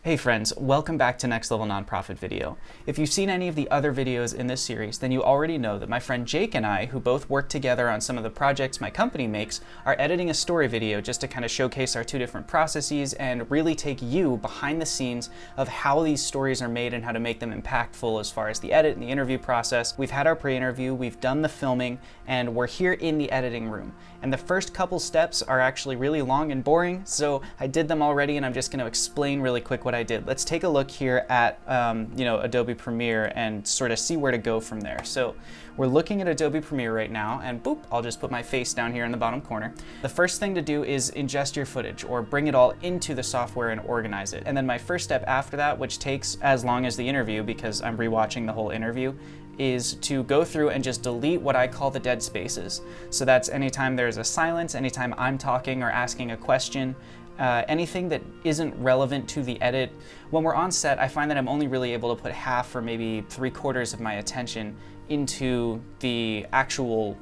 Hey friends, welcome back to Next Level Nonprofit Video. If you've seen any of the other videos in this series, then you already know that my friend Jake and I, who both work together on some of the projects my company makes, are editing a story video just to kind of showcase our two different processes and really take you behind the scenes of how these stories are made and how to make them impactful as far as the edit and the interview process. We've had our pre-interview, we've done the filming, and we're here in the editing room. And the first couple steps are actually really long and boring, so I did them already and I'm just going to explain really quick what I did. Let's take a look here at Adobe Premiere and sort of see where to go from there. So we're looking at Adobe Premiere right now, and boop, I'll just put my face down here in the bottom corner. The first thing to do is ingest your footage or bring it all into the software and organize it. And then my first step after that, which takes as long as the interview because I'm rewatching the whole interview, is to go through and just delete what I call the dead spaces. So that's anytime there's a silence, anytime I'm talking or asking a question, anything that isn't relevant to the edit. When we're on set, I find that I'm only really able to put half or maybe 3/4 of my attention into the actual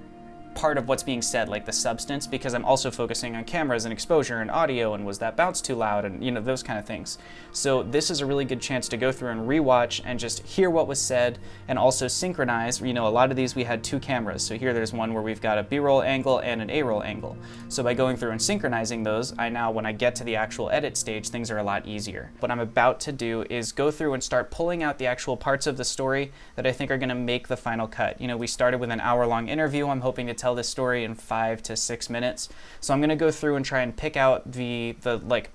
part of what's being said, like the substance, because I'm also focusing on cameras and exposure and audio and was that bounce too loud and those kind of things. So this is a really good chance to go through and rewatch and just hear what was said and also synchronize. A lot of these we had two cameras, so here there's one where we've got a B-roll angle and an A-roll angle. So by going through and synchronizing those, when I get to the actual edit stage, things are a lot easier. What I'm about to do is go through and start pulling out the actual parts of the story that I think are going to make the final cut. We started with an hour-long interview. I'm hoping to tell this story in 5 to 6 minutes. So I'm going to go through and try and pick out the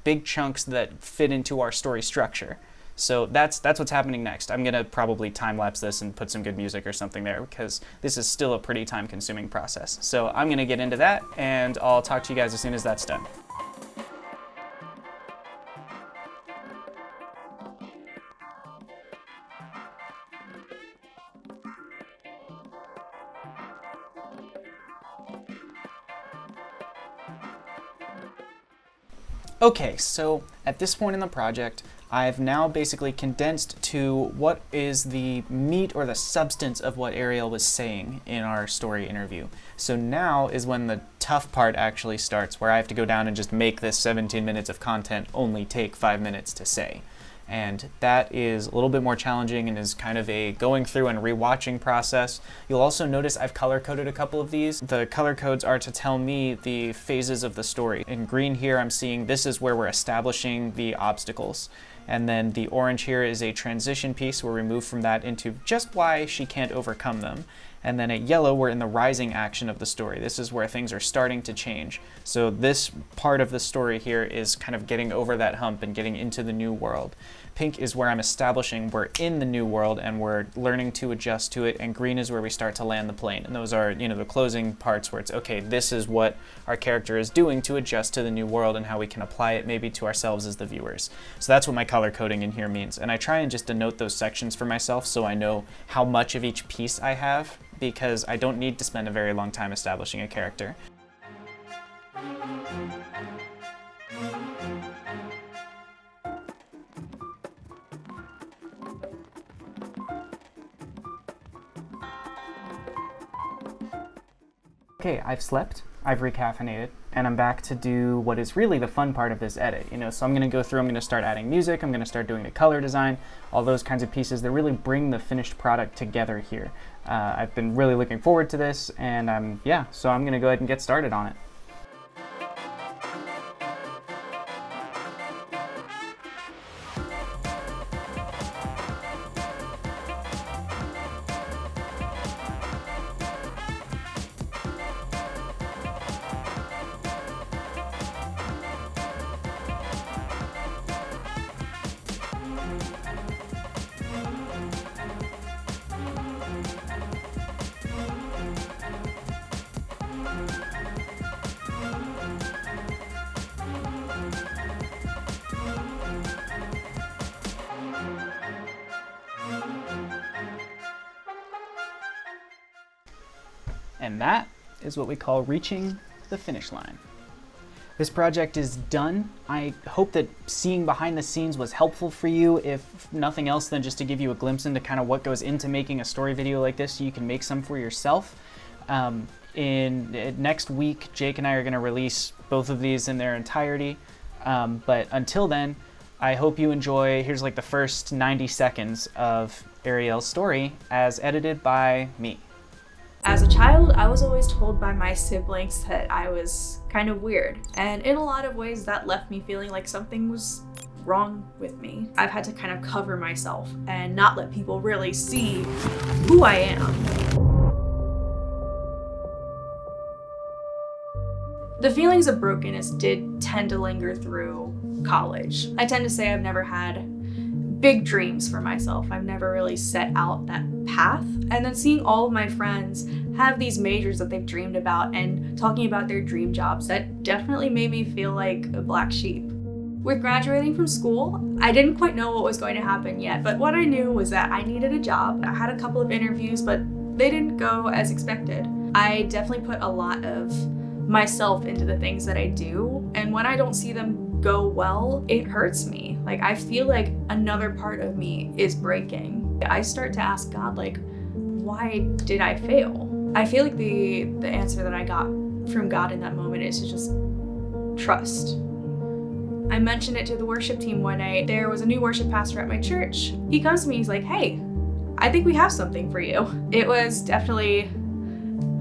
big chunks that fit into our story structure. So that's what's happening next. I'm going to probably time-lapse this and put some good music or something there because this is still a pretty time-consuming process. So I'm going to get into that and I'll talk to you guys as soon as that's done. Okay, so at this point in the project, I've now basically condensed to what is the meat or the substance of what Ariel was saying in our story interview. So now is when the tough part actually starts, where I have to go down and just make this 17 minutes of content only take 5 minutes to say. And that is a little bit more challenging and is kind of a going through and rewatching process. You'll also notice I've color-coded a couple of these. The color codes are to tell me the phases of the story. In green here, I'm seeing this is where we're establishing the obstacles. And then the orange here is a transition piece where we move from that into just why she can't overcome them. And then at yellow, we're in the rising action of the story. This is where things are starting to change. So this part of the story here is kind of getting over that hump and getting into the new world. Pink is where I'm establishing we're in the new world and we're learning to adjust to it. And green is where we start to land the plane. And those are, the closing parts where it's, okay, this is what our character is doing to adjust to the new world and how we can apply it maybe to ourselves as the viewers. So that's what my color coding in here means. And I try and just denote those sections for myself so I know how much of each piece I have, because I don't need to spend a very long time establishing a character. Okay, I've slept, I've recaffeinated, and I'm back to do what is really the fun part of this edit. So I'm going to go through, I'm going to start adding music, I'm going to start doing the color design, all those kinds of pieces that really bring the finished product together here. I've been really looking forward to this, and so I'm going to go ahead and get started on it. And that is what we call reaching the finish line. This project is done. I hope that seeing behind the scenes was helpful for you, if nothing else than just to give you a glimpse into kind of what goes into making a story video like this so you can make some for yourself. Next week, Jake and I are going to release both of these in their entirety. But until then, I hope you enjoy, here's like the first 90 seconds of Ariel's story as edited by me. As a child, I was always told by my siblings that I was kind of weird. And in a lot of ways, that left me feeling like something was wrong with me. I've had to kind of cover myself and not let people really see who I am. The feelings of brokenness did tend to linger through college. I tend to say I've never had big dreams for myself. I've never really set out that path. And then seeing all of my friends have these majors that they've dreamed about and talking about their dream jobs, that definitely made me feel like a black sheep. With graduating from school, I didn't quite know what was going to happen yet, but what I knew was that I needed a job. I had a couple of interviews, but they didn't go as expected. I definitely put a lot of myself into the things that I do, and when I don't see them go well, it hurts me. Like, I feel like another part of me is breaking. I start to ask God, like, why did I fail? I feel like the answer that I got from God in that moment is to just trust. I mentioned it to the worship team one night. There was a new worship pastor at my church. He comes to me, he's like, hey, I think we have something for you. It was definitely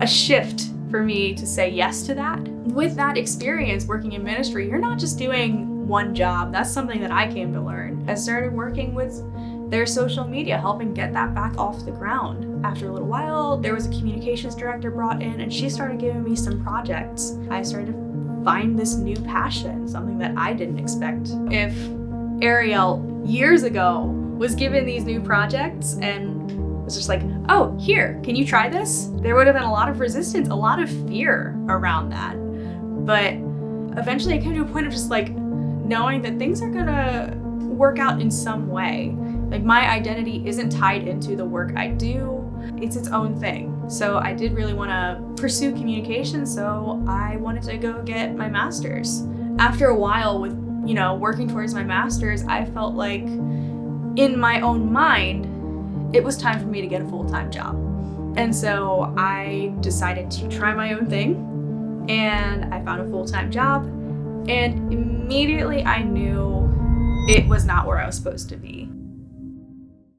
a shift for me to say yes to that. With that experience working in ministry, you're not just doing one job. That's something that I came to learn. I started working with their social media, helping get that back off the ground. After a little while, there was a communications director brought in, and she started giving me some projects. I started to find this new passion, something that I didn't expect. If Ariel years ago was given these new projects and was just like, oh, here, can you try this? There would have been a lot of resistance, a lot of fear around that. But eventually I came to a point of just like knowing that things are gonna work out in some way. Like, my identity isn't tied into the work I do, it's its own thing. So I did really want to pursue communication, so I wanted to go get my master's. After a while with, working towards my master's, I felt like in my own mind, it was time for me to get a full-time job. And so I decided to try my own thing, and I found a full-time job, and immediately I knew it was not where I was supposed to be.